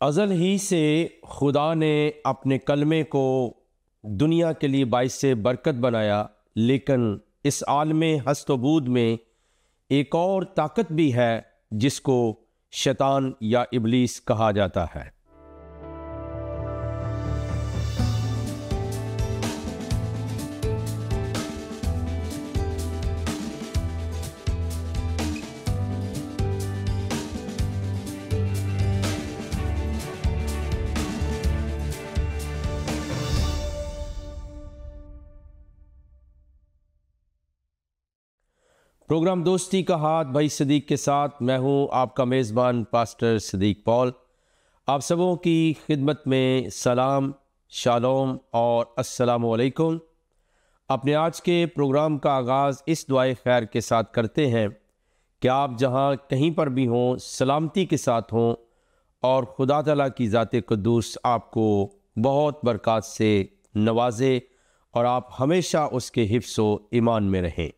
ازل ہی سے خدا نے اپنے کلمے کو دنیا کے لیے باعث برکت بنایا، لیکن اس عالم ہست و بود میں ایک اور طاقت بھی ہے جس کو شیطان یا ابلیس کہا جاتا ہے۔ پروگرام دوستی کا ہاتھ بھائی صدیق کے ساتھ میں ہوں آپ کا میزبان پاسٹر صدیق پال۔ آپ سبوں کی خدمت میں سلام، شالوم اور السلام علیکم۔ اپنے آج کے پروگرام کا آغاز اس دعائے خیر کے ساتھ کرتے ہیں کہ آپ جہاں کہیں پر بھی ہوں سلامتی کے ساتھ ہوں اور خدا تعالیٰ کی ذات قدوس آپ کو بہت برکات سے نوازے اور آپ ہمیشہ اس کے حفظ و ایمان میں رہیں۔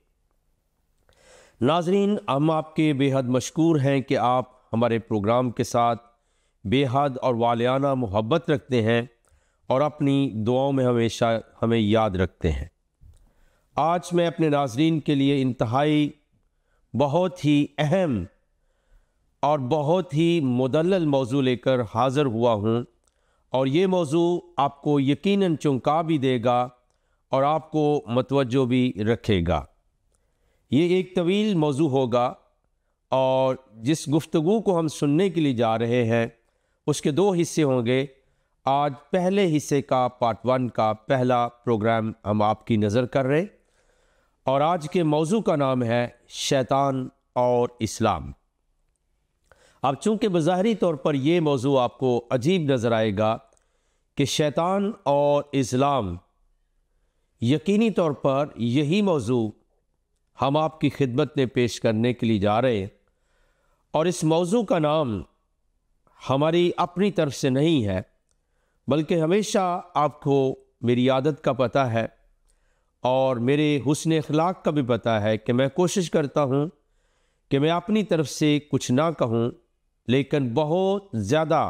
ناظرین، ہم آپ کے بے حد مشکور ہیں کہ آپ ہمارے پروگرام کے ساتھ بے حد اور والہانہ محبت رکھتے ہیں اور اپنی دعاؤں میں ہمیشہ ہمیں یاد رکھتے ہیں۔ آج میں اپنے ناظرین کے لیے انتہائی بہت ہی اہم اور بہت ہی مدلل موضوع لے کر حاضر ہوا ہوں، اور یہ موضوع آپ کو یقیناً چونکا بھی دے گا اور آپ کو متوجہ بھی رکھے گا۔ یہ ایک طویل موضوع ہوگا اور جس گفتگو کو ہم سننے کے لیے جا رہے ہیں اس کے 2 حصے ہوں گے۔ آج پہلے حصے کا پارٹ 1 کا پہلا پروگرام ہم آپ کی نظر کر رہے، اور آج کے موضوع کا نام ہے شیطان اور اسلام۔ اب چونکہ بظاہری طور پر یہ موضوع آپ کو عجیب نظر آئے گا کہ شیطان اور اسلام، یقینی طور پر یہی موضوع ہم آپ کی خدمت میں پیش کرنے کے لیے جا رہے ہیں، اور اس موضوع کا نام ہماری اپنی طرف سے نہیں ہے، بلکہ ہمیشہ آپ کو میری عادت کا پتہ ہے اور میرے حسن اخلاق کا بھی پتہ ہے کہ میں کوشش کرتا ہوں کہ میں اپنی طرف سے کچھ نہ کہوں، لیکن بہت زیادہ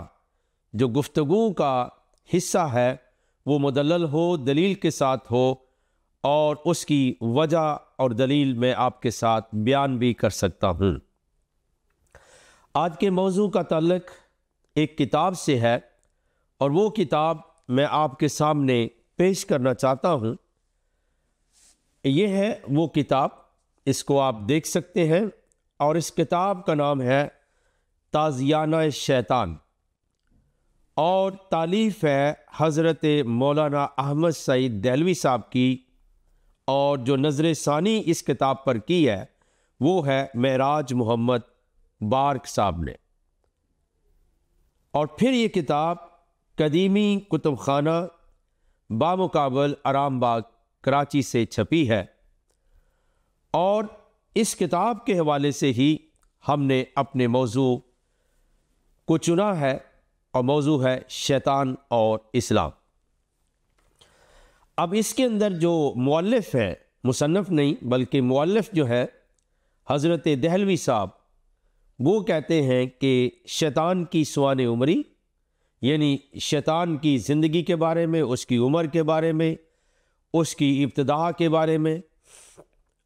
جو گفتگو کا حصہ ہے وہ مدلل ہو، دلیل کے ساتھ ہو، اور اس کی وجہ اور دلیل میں آپ کے ساتھ بیان بھی کر سکتا ہوں۔ آج کے موضوع کا تعلق ایک کتاب سے ہے، اور وہ کتاب میں آپ کے سامنے پیش کرنا چاہتا ہوں۔ یہ ہے وہ کتاب، اس کو آپ دیکھ سکتے ہیں، اور اس کتاب کا نام ہے تازیانہ شیطان، اور تالیف ہے حضرت مولانا احمد سعید دہلوی صاحب کی، اور جو نظر ثانی اس کتاب پر کی ہے وہ ہے معراج محمد بارک صاحب نے۔ اور پھر یہ کتاب قدیمی کتب خانہ بامقابل آرام باغ کراچی سے چھپی ہے، اور اس کتاب کے حوالے سے ہی ہم نے اپنے موضوع کو چنا ہے، اور موضوع ہے شیطان اور اسلام۔ اب اس کے اندر جو مؤلف ہے، مصنف نہیں بلکہ مؤلف جو ہے حضرت دہلوی صاحب، وہ کہتے ہیں کہ شیطان کی سوانح عمری، یعنی شیطان کی زندگی کے بارے میں، اس کی عمر کے بارے میں، اس کی ابتدا کے بارے میں،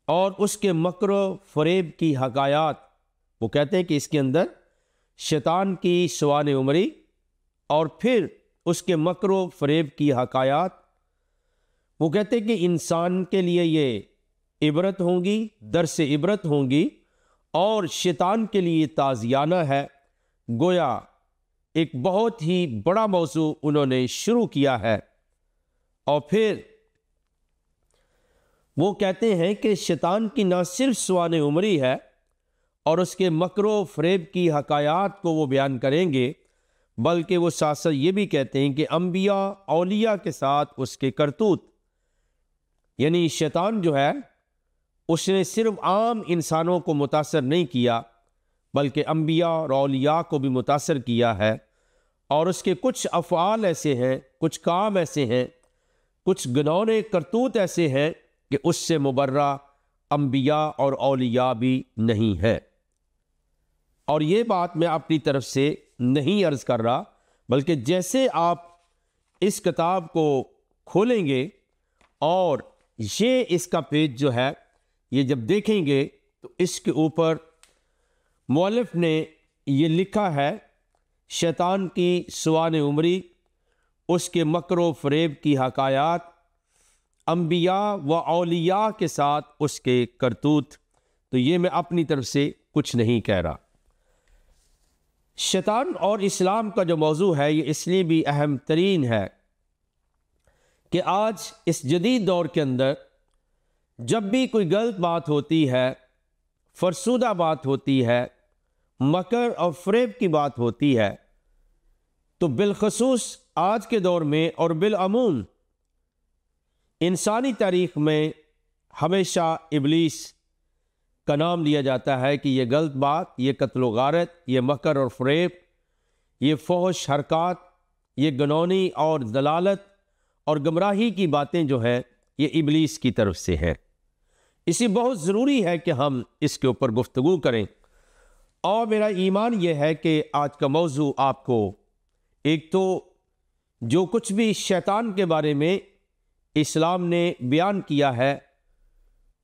اور اس کے مکر و فریب کی حکایات۔ وہ کہتے ہیں کہ اس کے اندر شیطان کی سوانح عمری اور پھر اس کے مکر و فریب کی حکایات، وہ کہتے ہیں کہ انسان کے لیے یہ عبرت ہوں گی، درس عبرت ہوں گی، اور شیطان کے لیے تازیانہ ہے۔ گویا ایک بہت ہی بڑا موضوع انہوں نے شروع کیا ہے، اور پھر وہ کہتے ہیں کہ شیطان کی نہ صرف سوانح عمری ہے اور اس کے مکر و فریب کی حکایات کو وہ بیان کریں گے، بلکہ وہ ساتھ ساتھ یہ بھی کہتے ہیں کہ انبیاء اولیاء کے ساتھ اس کے کرتوت، یعنی شیطان جو ہے اس نے صرف عام انسانوں کو متاثر نہیں کیا بلکہ انبیاء اور اولیاء کو بھی متاثر کیا ہے، اور اس کے کچھ افعال ایسے ہیں، کچھ کام ایسے ہیں، کچھ گنونے کرتوت ایسے ہیں کہ اس سے مبرہ انبیاء اور اولیاء بھی نہیں ہے۔ اور یہ بات میں اپنی طرف سے نہیں عرض کر رہا، بلکہ جیسے آپ اس کتاب کو کھولیں گے اور یہ اس کا پیج جو ہے یہ جب دیکھیں گے تو اس کے اوپر مؤلف نے یہ لکھا ہے، شیطان کی سوانح عمری، اس کے مکر و فریب کی حکایات، انبیاء و اولیاء کے ساتھ اس کے کرتوت۔ تو یہ میں اپنی طرف سے کچھ نہیں کہہ رہا۔ شیطان اور اسلام کا جو موضوع ہے یہ اس لیے بھی اہم ترین ہے کہ آج اس جدید دور کے اندر جب بھی کوئی غلط بات ہوتی ہے، فرسودہ بات ہوتی ہے، مکر اور فریب کی بات ہوتی ہے، تو بالخصوص آج کے دور میں اور بالعموم انسانی تاریخ میں ہمیشہ ابلیس کا نام لیا جاتا ہے کہ یہ غلط بات، یہ قتل و غارت، یہ مکر اور فریب، یہ فحش حرکات، یہ گنونی اور ضلالت اور گمراہی کی باتیں جو ہیں یہ ابلیس کی طرف سے ہیں۔ اسی بہت ضروری ہے کہ ہم اس کے اوپر گفتگو کریں، اور میرا ایمان یہ ہے کہ آج کا موضوع آپ کو ایک تو جو کچھ بھی شیطان کے بارے میں اسلام نے بیان کیا ہے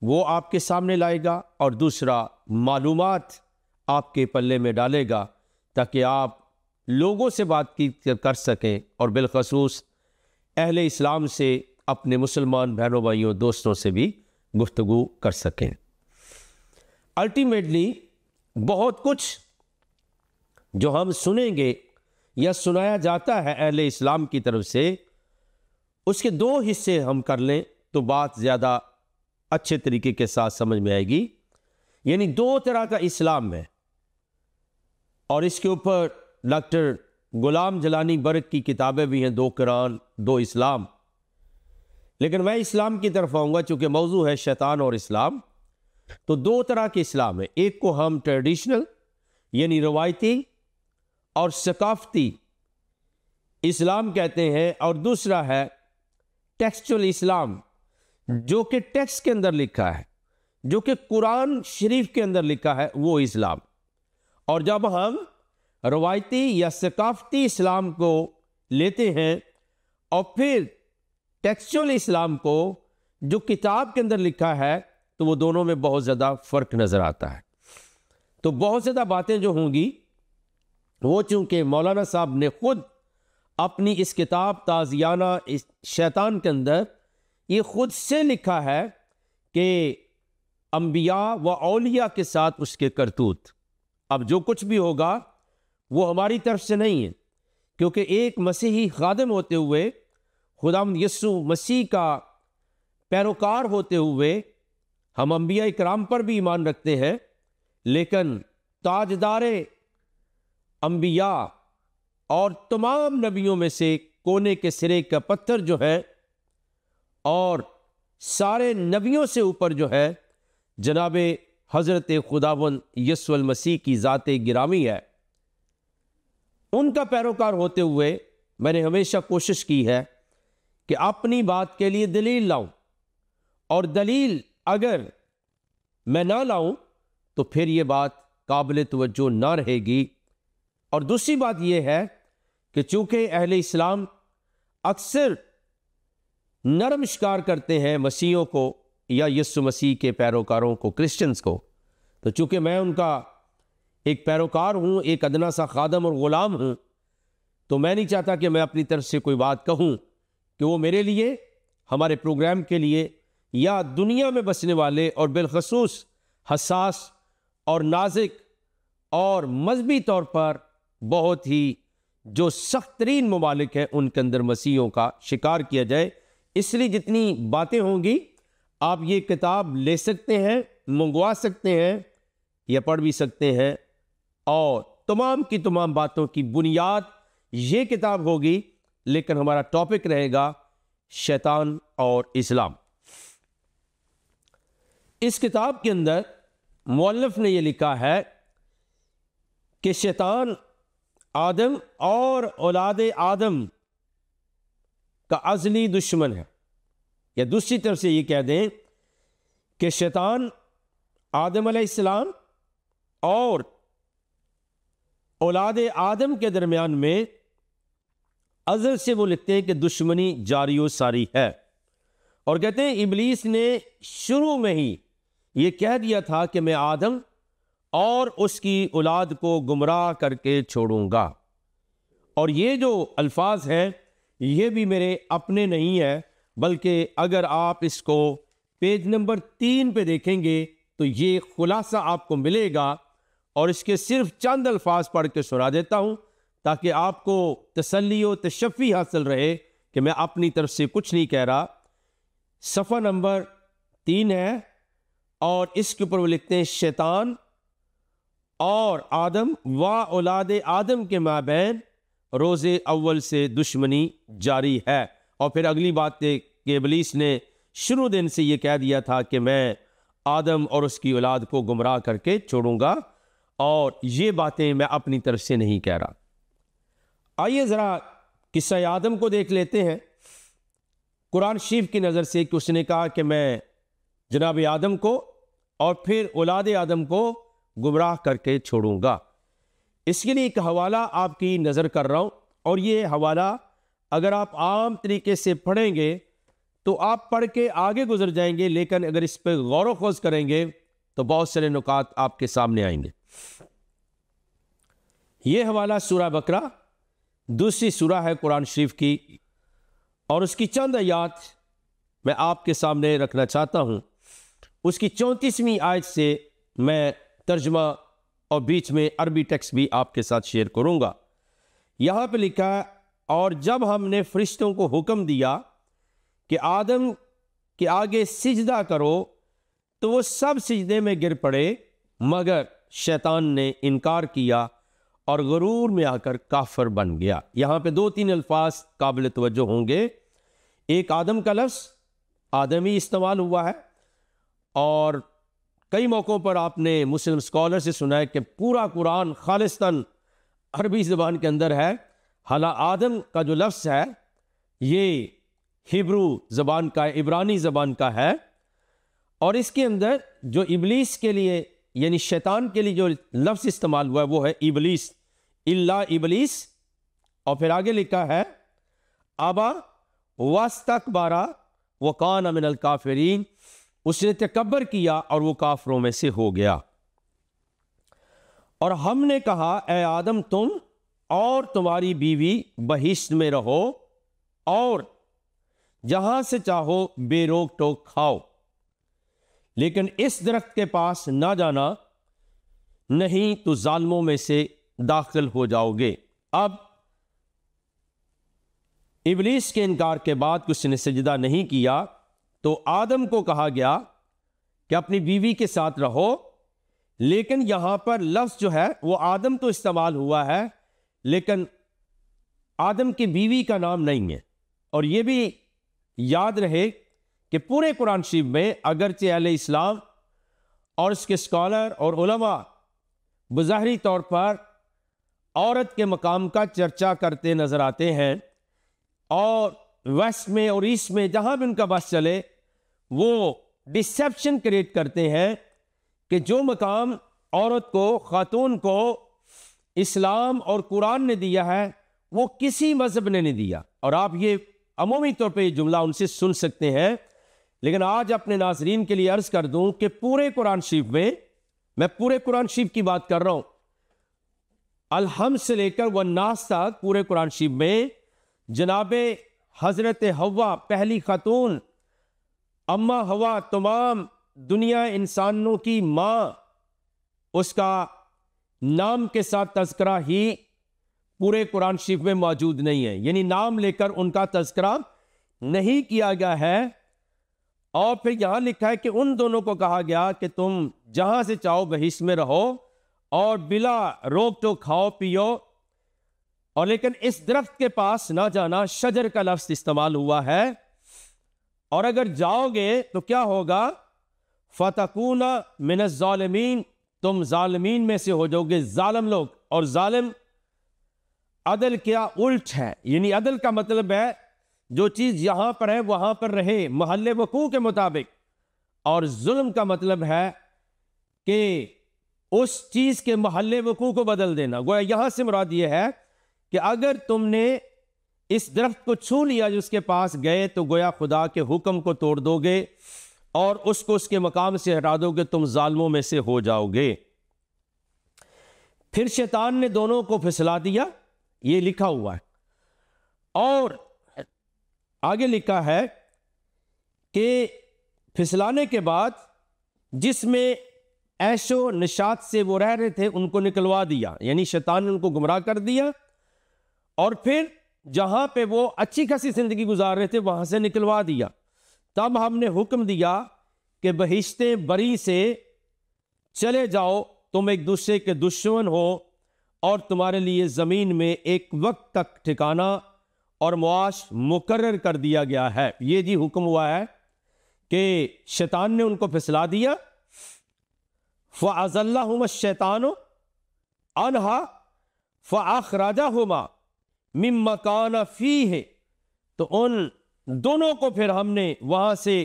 وہ آپ کے سامنے لائے گا، اور دوسرا معلومات آپ کے پلے میں ڈالے گا تاکہ آپ لوگوں سے بات کر سکیں، اور بالخصوص اہل اسلام سے، اپنے مسلمان بہنوں بھائیوں دوستوں سے بھی گفتگو کر سکیں۔ الٹیمیٹلی بہت کچھ جو ہم سنیں گے یا سنایا جاتا ہے اہل اسلام کی طرف سے، اس کے دو حصے ہم کر لیں تو بات زیادہ اچھے طریقے کے ساتھ سمجھ میں آئے گی۔ یعنی دو طرح کا اسلام ہے، اور اس کے اوپر ڈاکٹر غلام جلانی برق کی کتابیں بھی ہیں، 2 قرآن 2 اسلام۔ لیکن میں اسلام کی طرف آؤں گا چونکہ موضوع ہے شیطان اور اسلام۔ تو 2 طرح کے اسلام ہیں، ایک کو ہم ٹریڈیشنل یعنی روایتی اور ثقافتی اسلام کہتے ہیں، اور دوسرا ہے ٹیکسچول اسلام، جو کہ ٹیکسٹ کے اندر لکھا ہے، جو کہ قرآن شریف کے اندر لکھا ہے، وہ اسلام۔ اور جب ہم روایتی یا ثقافتی اسلام کو لیتے ہیں اور پھر ٹیکسچول اسلام کو جو کتاب کے اندر لکھا ہے، تو وہ دونوں میں بہت زیادہ فرق نظر آتا ہے۔ تو بہت زیادہ باتیں جو ہوں گی وہ چونکہ مولانا صاحب نے خود اپنی اس کتاب تازیانہ شیطان کے اندر یہ خود سے لکھا ہے کہ انبیاء و اولیاء کے ساتھ اس کے کرتوت۔ اب جو کچھ بھی ہوگا وہ ہماری طرف سے نہیں ہے، کیونکہ ایک مسیحی خادم ہوتے ہوئے، خداوند یسوع مسیح کا پیروکار ہوتے ہوئے، ہم انبیاء کرام پر بھی ایمان رکھتے ہیں، لیکن تاجدار انبیاء اور تمام نبیوں میں سے کونے کے سرے کا پتھر جو ہے، اور سارے نبیوں سے اوپر جو ہے، جناب حضرت خداوند یسوع المسیح کی ذات گرامی ہے۔ ان کا پیروکار ہوتے ہوئے میں نے ہمیشہ کوشش کی ہے کہ اپنی بات کے لیے دلیل لاؤں، اور دلیل اگر میں نہ لاؤں تو پھر یہ بات قابل توجہ نہ رہے گی۔ اور دوسری بات یہ ہے کہ چونکہ اہل اسلام اکثر نرم شکار کرتے ہیں مسیحیوں کو یا یسوع مسیح کے پیروکاروں کو، کرسچنز کو، تو چونکہ میں ان کا ایک پیروکار ہوں، ایک ادنا سا خادم اور غلام ہوں، تو میں نہیں چاہتا کہ میں اپنی طرف سے کوئی بات کہوں کہ وہ میرے لیے، ہمارے پروگرام کے لیے، یا دنیا میں بسنے والے اور بالخصوص حساس اور نازک اور مذہبی طور پر بہت ہی جو سخت ترین ممالک ہیں ان کے اندر مسیحیوں کا شکار کیا جائے۔ اس لیے جتنی باتیں ہوں گی آپ یہ کتاب لے سکتے ہیں، منگوا سکتے ہیں یا پڑھ بھی سکتے ہیں، اور تمام کی تمام باتوں کی بنیاد یہ کتاب ہوگی، لیکن ہمارا ٹاپک رہے گا شیطان اور اسلام۔ اس کتاب کے اندر مؤلف نے یہ لکھا ہے کہ شیطان آدم اور اولاد آدم کا ازلی دشمن ہے، یا دوسری طرف سے یہ کہہ دیں کہ شیطان آدم علیہ السلام اور اولاد آدم کے درمیان میں ازل سے وہ لکھتے ہیں کہ دشمنی جاری و ساری ہے، اور کہتے ہیں ابلیس نے شروع میں ہی یہ کہہ دیا تھا کہ میں آدم اور اس کی اولاد کو گمراہ کر کے چھوڑوں گا. اور یہ جو الفاظ ہیں یہ بھی میرے اپنے نہیں ہیں، بلکہ اگر آپ اس کو پیج نمبر 3 پہ دیکھیں گے تو یہ خلاصہ آپ کو ملے گا، اور اس کے صرف چند الفاظ پڑھ کے سنا دیتا ہوں تاکہ آپ کو تسلی و تشفی حاصل رہے کہ میں اپنی طرف سے کچھ نہیں کہہ رہا. صفحہ نمبر 3 ہے، اور اس کے اوپر وہ لکھتے ہیں شیطان اور آدم و اولاد آدم کے مابین روز اول سے دشمنی جاری ہے. اور پھر اگلی بات ہے کہ ابلیس نے شروع دن سے یہ کہہ دیا تھا کہ میں آدم اور اس کی اولاد کو گمراہ کر کے چھوڑوں گا، اور یہ باتیں میں اپنی طرف سے نہیں کہہ رہا. آئیے ذرا قصہ آدم کو دیکھ لیتے ہیں قرآن شریف کی نظر سے، کہ اس نے کہا کہ میں جناب آدم کو اور پھر اولاد آدم کو گمراہ کر کے چھوڑوں گا. اس کے لیے ایک حوالہ آپ کی نظر کر رہا ہوں، اور یہ حوالہ اگر آپ عام طریقے سے پڑھیں گے تو آپ پڑھ کے آگے گزر جائیں گے، لیکن اگر اس پہ غور و خوض کریں گے تو بہت سارے نکات آپ کے سامنے آئیں گے. یہ حوالہ سورہ بقرہ، دوسری سورہ ہے قرآن شریف کی، اور اس کی چند آیات میں آپ کے سامنے رکھنا چاہتا ہوں. اس کی 34ویں آیت سے میں ترجمہ اور بیچ میں عربی ٹیکسٹ بھی آپ کے ساتھ شیئر کروں گا. یہاں پہ لکھا ہے، اور جب ہم نے فرشتوں کو حکم دیا کہ آدم کے آگے سجدہ کرو تو وہ سب سجدے میں گر پڑے، مگر شیطان نے انکار کیا اور غرور میں آ کر کافر بن گیا. یہاں پہ 2-3 الفاظ قابل توجہ ہوں گے. ایک آدم کا لفظ آدمی استعمال ہوا ہے، اور کئی موقعوں پر آپ نے مسلم اسکالر سے سنا ہے کہ پورا قرآن خالصتاً عربی زبان کے اندر ہے. حالانکہ آدم کا جو لفظ ہے یہ ہیبرو زبان کا، عبرانی زبان کا ہے، اور اس کے اندر جو ابلیس کے لیے یعنی شیطان کے لیے جو لفظ استعمال ہوا ہے وہ ہے ابلیس، اللہ ابلیس. اور پھر آگے لکھا ہے ابا واستکبر وکان من الکافرین، اس نے تکبر کیا اور وہ کافروں میں سے ہو گیا. اور ہم نے کہا اے آدم تم اور تمہاری بیوی بہشت میں رہو اور جہاں سے چاہو بے روک ٹوک کھاؤ، لیکن اس درخت کے پاس نہ جانا، نہیں تو ظالموں میں سے داخل ہو جاؤ گے. اب ابلیس کے انکار کے بعد اس نے سجدہ نہیں کیا تو آدم کو کہا گیا کہ اپنی بیوی کے ساتھ رہو، لیکن یہاں پر لفظ جو ہے وہ آدم تو استعمال ہوا ہے لیکن آدم کی بیوی کا نام نہیں ہے. اور یہ بھی یاد رہے کہ پورے قرآن شریف میں اگرچہ اہل اسلام اور اس کے اسکالر اور علماء بظاہری طور پر عورت کے مقام کا چرچا کرتے نظر آتے ہیں، اور ویسٹ میں اور ایسٹ میں جہاں بھی ان کا بحث چلے وہ ڈسیپشن کریٹ کرتے ہیں کہ جو مقام عورت کو، خاتون کو اسلام اور قرآن نے دیا ہے وہ کسی مذہب نے نہیں دیا. اور آپ یہ عمومی طور پہ یہ جملہ ان سے سن سکتے ہیں، لیکن آج اپنے ناظرین کے لیے عرض کر دوں کہ پورے قرآن شریف میں پورے قرآن شریف کی بات کر رہا ہوں، الحمد سے لے کر والناس تک پورے قرآن شریف میں جناب حضرت حوا پہلی خاتون، اماں حوا تمام دنیا انسانوں کی ماں، اس کا نام کے ساتھ تذکرہ ہی پورے قرآن شریف میں موجود نہیں ہے، یعنی نام لے کر ان کا تذکرہ نہیں کیا گیا ہے. اور پھر یہاں لکھا ہے کہ ان دونوں کو کہا گیا کہ تم جہاں سے چاہو بہشت میں رہو اور بلا روک ٹوک کھاؤ پیو، اور لیکن اس درخت کے پاس نہ جانا، شجر کا لفظ استعمال ہوا ہے. اور اگر جاؤ گے تو کیا ہوگا؟ فَتَكُونَ مِنَ الظَّالِمِينَ، تم ظالمین میں سے ہو جاؤ گے، ظالم لوگ. اور ظالم عدل کیا الٹ ہے، یعنی عدل کا مطلب ہے جو چیز یہاں پر ہے وہاں پر رہے محل وقوع کے مطابق، اور ظلم کا مطلب ہے کہ اس چیز کے محل وقوع کو بدل دینا. گویا یہاں سے مراد یہ ہے کہ اگر تم نے اس درخت کو چھو لیا جو اس کے پاس گئے تو گویا خدا کے حکم کو توڑ دو گے اور اس کو اس کے مقام سے ہٹا دو گے، تم ظالموں میں سے ہو جاؤ گے۔ پھر شیطان نے دونوں کو پھسلا دیا، یہ لکھا ہوا ہے، اور آگے لکھا ہے کہ پھسلانے کے بعد جس میں عیش و نشاط سے وہ رہ رہے تھے ان کو نکلوا دیا، یعنی شیطان نے ان کو گمراہ کر دیا، اور پھر جہاں پہ وہ اچھی خاصی زندگی گزار رہے تھے وہاں سے نکلوا دیا۔ تب ہم نے حکم دیا کہ بہشت بری سے چلے جاؤ، تم ایک دوسرے کے دشمن ہو، اور تمہارے لیے زمین میں ایک وقت تک ٹھکانہ اور معاش مقرر کر دیا گیا ہے۔ یہ جی حکم ہوا ہے کہ شیطان نے ان کو پھسلا دیا، فَأَزَلَّهُمَا الشَّيْطَانُ عَنْهَا فَأَخْرَجَهُمَا مِمَّا كَانَ فِيهِ، تو ان دونوں کو پھر ہم نے وہاں سے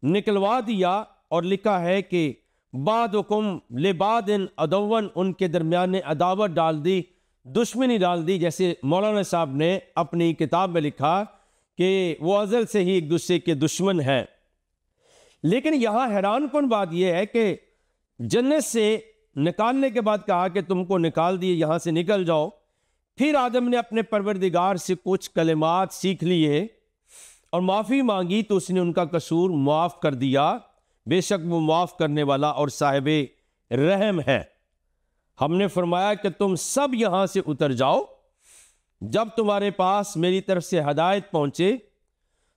نکلوا دیا، اور لکھا ہے کہ بَعْضُكُمْ لِبَعْضٍ عَدُوًّا، ان کے درمیان عداوت ڈال دی، دشمنی ڈال دی، جیسے مولانا صاحب نے اپنی کتاب میں لکھا کہ وہ ازل سے ہی ایک دوسرے کے دشمن ہیں۔ لیکن یہاں حیران کن بات یہ ہے کہ جنت سے نکالنے کے بعد کہا کہ تم کو نکال دیے، یہاں سے نکل جاؤ، پھر آدم نے اپنے پروردگار سے کچھ کلمات سیکھ لیے اور معافی مانگی تو اس نے ان کا قصور معاف کر دیا، بے شک وہ معاف کرنے والا اور صاحب رحم ہے۔ ہم نے فرمایا کہ تم سب یہاں سے اتر جاؤ، جب تمہارے پاس میری طرف سے ہدایت پہنچے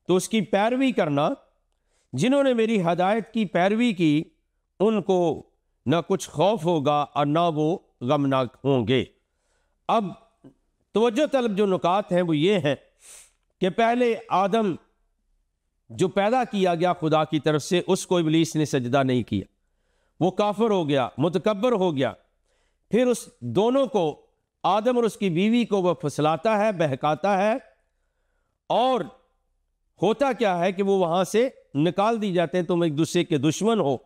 تو اس کی پیروی کرنا، جنہوں نے میری ہدایت کی پیروی کی ان کو نہ کچھ خوف ہوگا اور نہ وہ غمناک ہوں گے۔ اب توجہ طلب جو نکات ہیں وہ یہ ہیں کہ پہلے آدم جو پیدا کیا گیا خدا کی طرف سے، اس کو ابلیس نے سجدہ نہیں کیا، وہ کافر ہو گیا، متکبر ہو گیا۔ پھر اس دونوں کو، آدم اور اس کی بیوی کو، وہ پھسلاتا ہے، بہکاتا ہے، اور ہوتا کیا ہے کہ وہ وہاں سے نکال دی جاتے ہیں، تم ایک دوسرے کے دشمن ہو۔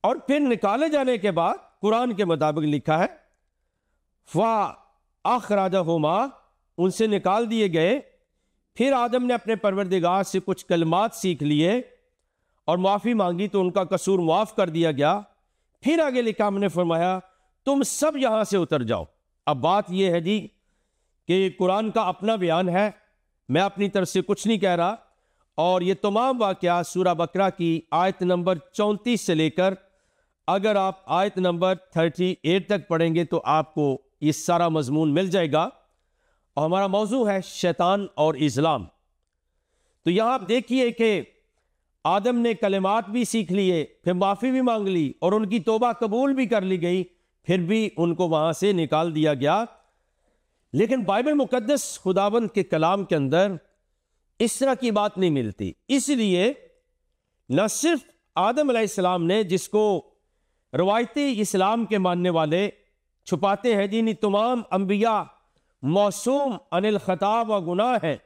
اور پھر نکالے جانے کے بعد قرآن کے مطابق لکھا ہے فَأَخْرَجَهُمَا، ان سے نکال دیے گئے، پھر آدم نے اپنے پروردگار سے کچھ کلمات سیکھ لیے اور معافی مانگی تو ان کا قصور معاف کر دیا گیا۔ پھر آگے لکھا، ہم نے فرمایا تم سب یہاں سے اتر جاؤ۔ اب بات یہ ہے جی کہ قرآن کا اپنا بیان ہے، میں اپنی طرف سے کچھ نہیں کہہ رہا، اور یہ تمام واقعات سورہ بقرہ کی آیت نمبر 34 سے لے کر اگر آپ آیت نمبر 38 تک پڑھیں گے تو آپ کو یہ سارا مضمون مل جائے گا، اور ہمارا موضوع ہے شیطان اور اسلام۔ تو یہاں آپ دیکھیے کہ آدم نے کلمات بھی سیکھ لیے، پھر معافی بھی مانگ لی، اور ان کی توبہ قبول بھی کر لی گئی، پھر بھی ان کو وہاں سے نکال دیا گیا۔ لیکن بائبل مقدس خداوند کے کلام کے اندر اس طرح کی بات نہیں ملتی، اس لیے نہ صرف آدم علیہ السلام نے، جس کو روایتی اسلام کے ماننے والے چھپاتے ہیں، جنہیں تمام انبیاء معصوم عن الخطا و گناہ ہیں،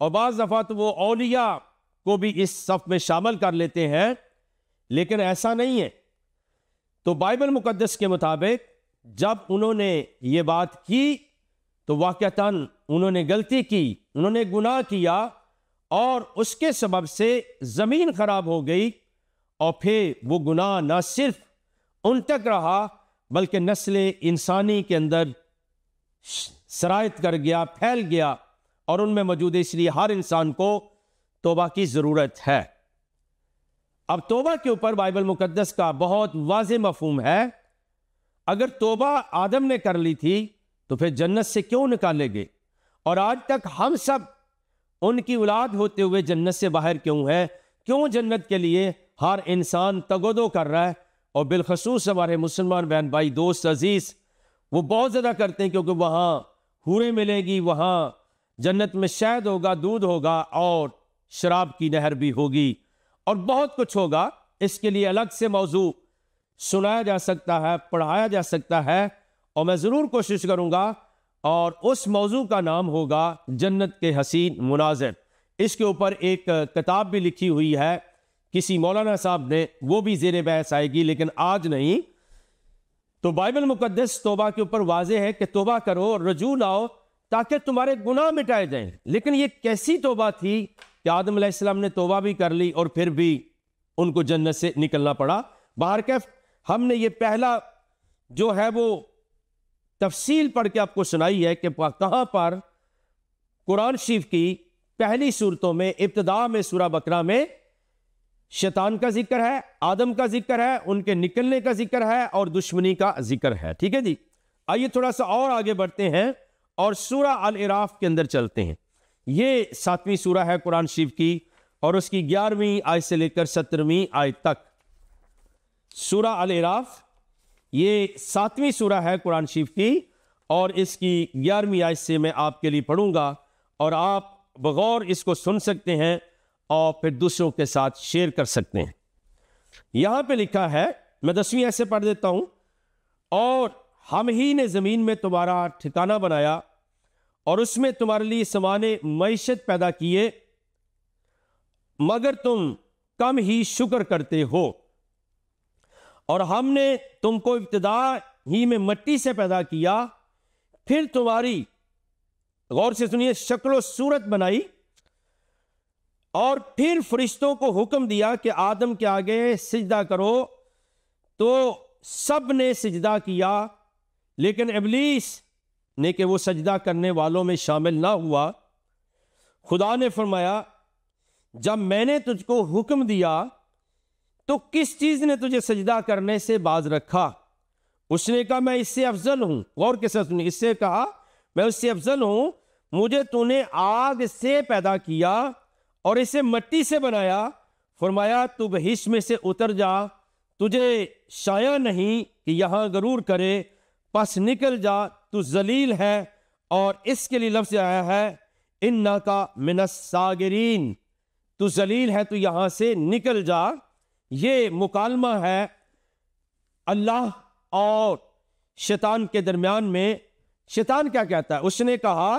اور بعض دفعہ تو وہ اولیاء کو بھی اس صف میں شامل کر لیتے ہیں، لیکن ایسا نہیں ہے۔ تو بائبل مقدس کے مطابق جب انہوں نے یہ بات کی تو واقعتاً انہوں نے غلطی کی، انہوں نے گناہ کیا، اور اس کے سبب سے زمین خراب ہو گئی، اور پھر وہ گناہ نہ صرف ان تک رہا بلکہ نسل انسانی کے اندر سرایت کر گیا، پھیل گیا، اور ان میں موجود ہے۔ اس لیے ہر انسان کو توبہ کی ضرورت ہے۔ اب توبہ کے اوپر بائبل مقدس کا بہت واضح مفہوم ہے۔ اگر توبہ آدم نے کر لی تھی تو پھر جنت سے کیوں نکالے گئے؟ اور آج تک ہم سب ان کی اولاد ہوتے ہوئے جنت سے باہر کیوں ہیں؟ کیوں جنت کے لیے ہر انسان تگودو کر رہا ہے؟ اور بالخصوص ہمارے مسلمان بہن بھائی، دوست عزیز، وہ بہت زیادہ کرتے ہیں، کیونکہ وہاں حوریں ملیں گی، وہاں جنت میں شہد ہوگا، دودھ ہوگا، اور شراب کی نہر بھی ہوگی، اور بہت کچھ ہوگا۔ اس کے لیے الگ سے موضوع سنایا جا سکتا ہے، پڑھایا جا سکتا ہے، اور میں ضرور کوشش کروں گا، اور اس موضوع کا نام ہوگا جنت کے حسین مناظر۔ اس کے اوپر ایک کتاب بھی لکھی ہوئی ہے کسی مولانا صاحب نے، وہ بھی زیر بحث آئے گی، لیکن آج نہیں۔ تو بائبل مقدس توبہ کے اوپر واضح ہے کہ توبہ کرو، رجوع لاؤ، تاکہ تمہارے گناہ مٹائے جائیں۔ لیکن یہ کیسی توبہ تھی کہ آدم علیہ السلام نے توبہ بھی کر لی اور پھر بھی ان کو جنت سے نکلنا پڑا۔ بہرکیف ہم نے یہ پہلا جو ہے وہ تفصیل پڑھ کے آپ کو سنائی ہے کہ کہاں پر قرآن شریف کی پہلی صورتوں میں ابتدا میں سورہ بقرہ میں شیطان کا ذکر ہے، آدم کا ذکر ہے، ان کے نکلنے کا ذکر ہے اور دشمنی کا ذکر ہے۔ ٹھیک ہے جی، آئیے تھوڑا سا اور آگے بڑھتے ہیں اور سورہ الاعراف کے اندر چلتے ہیں۔ یہ 7ویں سورہ ہے قرآن شریف کی اور اس کی 11ویں آیت سے لے کر 17ویں آیت تک۔ سورہ الاعراف یہ 7ویں سورہ ہے قرآن شریف کی اور اس کی 11ویں آیت سے میں آپ کے لیے پڑھوں گا اور آپ بغور اس کو سن سکتے ہیں اور پھر دوسروں کے ساتھ شیئر کر سکتے ہیں۔ یہاں پہ لکھا ہے، میں 10ویں آیت سے پڑھ دیتا ہوں، اور ہم ہی نے زمین میں تمہارا ٹھکانہ بنایا اور اس میں تمہارے لیے سمانے معیشت پیدا کیے، مگر تم کم ہی شکر کرتے ہو، اور ہم نے تم کو ابتدا ہی میں مٹی سے پیدا کیا، پھر تمہاری، غور سے سنیے، شکل و صورت بنائی، اور پھر فرشتوں کو حکم دیا کہ آدم کے آگے سجدہ کرو، تو سب نے سجدہ کیا، لیکن ابلیس نے کہ وہ سجدہ کرنے والوں میں شامل نہ ہوا۔ خدا نے فرمایا، جب میں نے تجھ کو حکم دیا تو کس چیز نے تجھے سجدہ کرنے سے باز رکھا؟ اس نے کہا، میں اس سے افضل ہوں۔ غور کے ساتھ سنیے، اس سے کہا میں اس سے افضل ہوں، مجھے تو نے آگ سے پیدا کیا اور اسے مٹی سے بنایا۔ فرمایا، تو بہشت میں سے اتر جا، تجھے شایع نہیں کہ یہاں غرور کرے، پس نکل جا، تو ذلیل ہے۔ اور اس کے لیے لفظ آیا ہے، انکا من الصاغرین، تو ذلیل ہے، تو یہاں سے نکل جا۔ یہ مکالمہ ہے اللہ اور شیطان کے درمیان میں۔ شیطان کیا کہتا ہے؟ اس نے کہا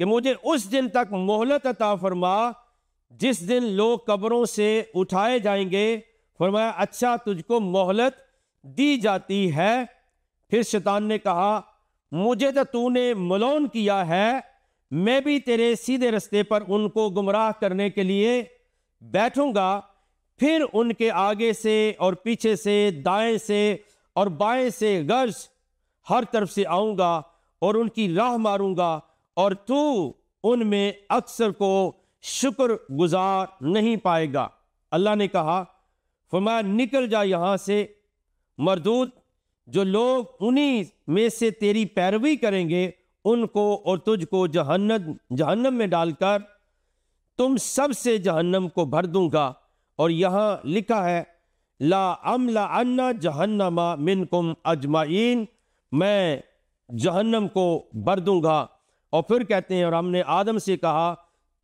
کہ مجھے اس دن تک مہلت عطا فرما جس دن لوگ قبروں سے اٹھائے جائیں گے۔ فرمایا، اچھا، تجھ کو مہلت دی جاتی ہے۔ پھر شیطان نے کہا، مجھے تو نے ملون کیا ہے، میں بھی تیرے سیدھے رستے پر ان کو گمراہ کرنے کے لیے بیٹھوں گا، پھر ان کے آگے سے اور پیچھے سے، دائیں سے اور بائیں سے غرض ہر طرف سے آؤں گا اور ان کی راہ ماروں گا، اور تو ان میں اکثر کو شکر گزار نہیں پائے گا۔ اللہ نے کہا، فرمایا، نکل جا یہاں سے مردود، جو لوگ انہی میں سے تیری پیروی کریں گے ان کو اور تجھ کو جہنم میں ڈال کر تم سب سے جہنم کو بھر دوں گا۔ اور یہاں لکھا ہے، لا املأن جہنم منکم اجمعین، میں جہنم کو بھر دوں گا۔ اور پھر کہتے ہیں، اور ہم نے آدم سے کہا،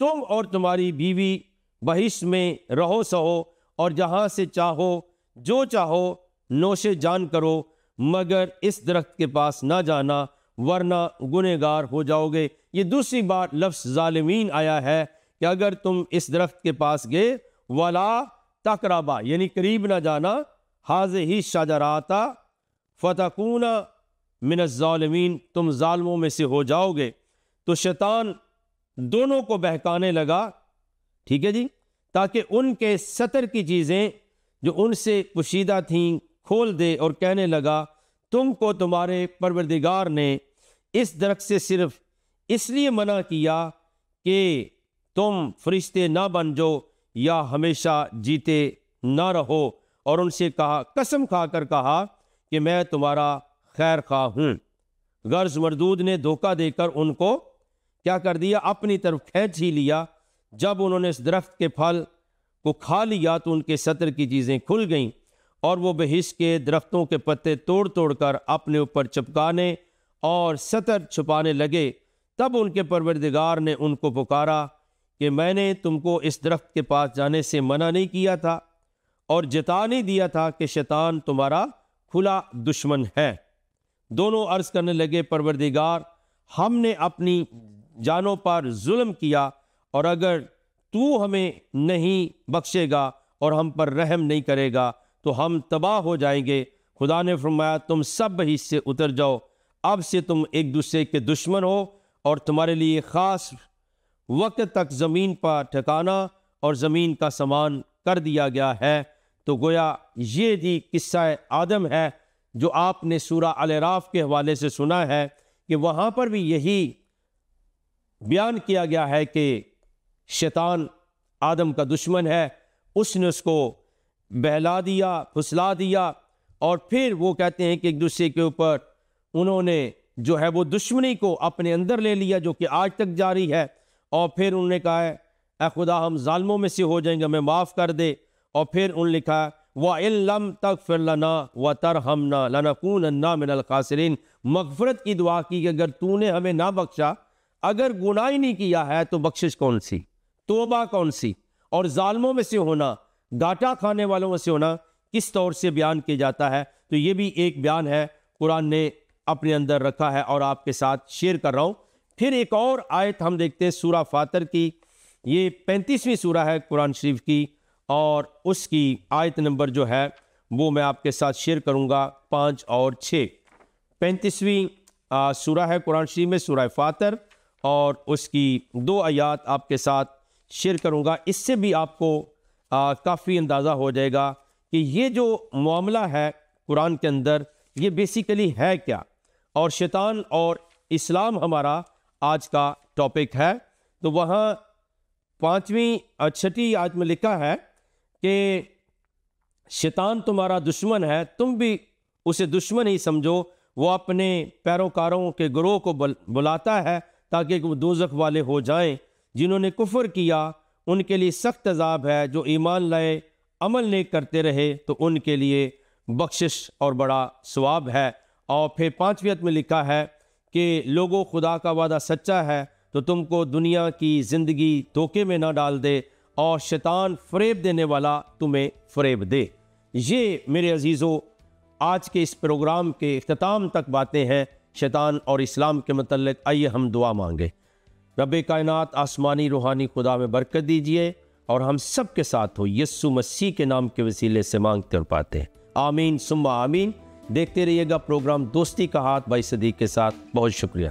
تم اور تمہاری بیوی بہشت میں رہو سہو، اور جہاں سے چاہو جو چاہو نوش جان کرو، مگر اس درخت کے پاس نہ جانا ورنہ گنہگار ہو جاؤ گے۔ یہ دوسری بار لفظ ظالمین آیا ہے کہ اگر تم اس درخت کے پاس گئے، ولا تقربا، یعنی قریب نہ جانا، ہذہ الشجرۃ فتکون من الظالمین، تم ظالموں میں سے ہو جاؤ گے۔ تو شیطان دونوں کو بہکانے لگا، ٹھیک ہے جی، تاکہ ان کے ستر کی چیزیں جو ان سے پوشیدہ تھیں کھول دے، اور کہنے لگا، تم کو تمہارے پروردگار نے اس درخت سے صرف اس لیے منع کیا کہ تم فرشتے نہ بن جو یا ہمیشہ جیتے نہ رہو۔ اور ان سے کہا، قسم کھا کر کہا کہ میں تمہارا خیر خواہ ہوں۔ غرض مردود نے دھوکہ دے کر ان کو کیا کر دیا؟ اپنی طرف کھینچ ہی لیا۔ جب انہوں نے اس درخت کے پھل کو کھا لیا تو ان کے ستر کی چیزیں کھل گئیں، اور وہ بہشت کے درختوں کے پتے توڑ توڑ کر اپنے اوپر چپکانے اور ستر چھپانے لگے۔ تب ان کے پروردگار نے ان کو پکارا کہ میں نے تم کو اس درخت کے پاس جانے سے منع نہیں کیا تھا اور جتا نہیں دیا تھا کہ شیطان تمہارا کھلا دشمن ہے؟ دونوں عرض کرنے لگے، پروردگار، ہم نے اپنی جانوں پر ظلم کیا، اور اگر تو ہمیں نہیں بخشے گا اور ہم پر رحم نہیں کرے گا تو ہم تباہ ہو جائیں گے۔ خدا نے فرمایا، تم سب بہشت سے اتر جاؤ، اب سے تم ایک دوسرے کے دشمن ہو اور تمہارے لیے خاص وقت تک زمین پر ٹھکانا اور زمین کا سامان کر دیا گیا ہے۔ تو گویا یہ بھی قصہ آدم ہے جو آپ نے سورہ الاعراف کے حوالے سے سنا ہے کہ وہاں پر بھی یہی بیان کیا گیا ہے کہ شیطان آدم کا دشمن ہے، اس نے اس کو بہلا دیا، پھسلا دیا، اور پھر وہ کہتے ہیں کہ ایک دوسرے کے اوپر انہوں نے جو ہے وہ دشمنی کو اپنے اندر لے لیا، جو کہ آج تک جاری ہے۔ اور پھر انہوں نے کہا ہے اے خدا ہم ظالموں میں سے ہو جائیں گے، ہمیں معاف کر دے۔ اور پھر انہوں نے لکھا ہے وَإِن لَمْ تَغْفِرْ لَنَا وَتَرْحَمْنَا لَنَكُونَنَّ مِنَ الْخَاسِرِينَ، مغفرت کی دعا کی کہ اگر تو نے ہمیں نہ بخشا، اگر گناہ ہی نہیں کیا ہے تو بخشش کون سی، توبہ کون سی؟ اور ظالموں میں سے ہونا، گاٹا کھانے والوں میں سے ہونا کس طور سے بیان کیا جاتا ہے؟ تو یہ بھی ایک بیان ہے قرآن نے اپنے اندر رکھا ہے اور آپ کے ساتھ شیئر کر رہا ہوں۔ پھر ایک اور آیت ہم دیکھتے ہیں سورہ فاطر کی، یہ 35ویں سورہ ہے قرآن شریف کی، اور اس کی آیت نمبر جو ہے وہ میں آپ کے ساتھ شیئر کروں گا 5 اور 6۔ 35ویں سورہ ہے قرآن شریف میں، سورہ فاطر، اور اس کی 2 آیات آپ کے ساتھ شیئر کروں گا۔ اس سے بھی آپ کو کافی اندازہ ہو جائے گا کہ یہ جو معاملہ ہے قرآن کے اندر یہ بیسیکلی ہے کیا، اور شیطان اور اسلام ہمارا آج کا ٹاپک ہے۔ تو وہاں 5ویں اور 6ٹھی آیت میں لکھا ہے کہ شیطان تمہارا دشمن ہے، تم بھی اسے دشمن ہی سمجھو، وہ اپنے پیروکاروں کے گروہ کو بلاتا ہے تاکہ وہ دوزخ والے ہو جائیں۔ جنہوں نے کفر کیا ان کے لیے سخت عذاب ہے، جو ایمان لائے عمل نیک کرتے رہے تو ان کے لیے بخشش اور بڑا ثواب ہے۔ اور پھر 5ویں آیت میں لکھا ہے کہ لوگوں خدا کا وعدہ سچا ہے تو تم کو دنیا کی زندگی دھوکے میں نہ ڈال دے، اور شیطان فریب دینے والا تمہیں فریب دے۔ یہ میرے عزیزو آج کے اس پروگرام کے اختتام تک باتیں ہیں شیطان اور اسلام کے متعلق۔ آئیے ہم دعا مانگیں۔ رب کائنات آسمانی روحانی خدا میں برکت دیجئے اور ہم سب کے ساتھ ہو، یسوع مسیح کے نام کے وسیلے سے مانگتے اور پاتے ہیں، آمین ثم آمین۔ دیکھتے رہیے گا پروگرام دوستی کا ہاتھ بھائی صدیق کے ساتھ۔ بہت شکریہ۔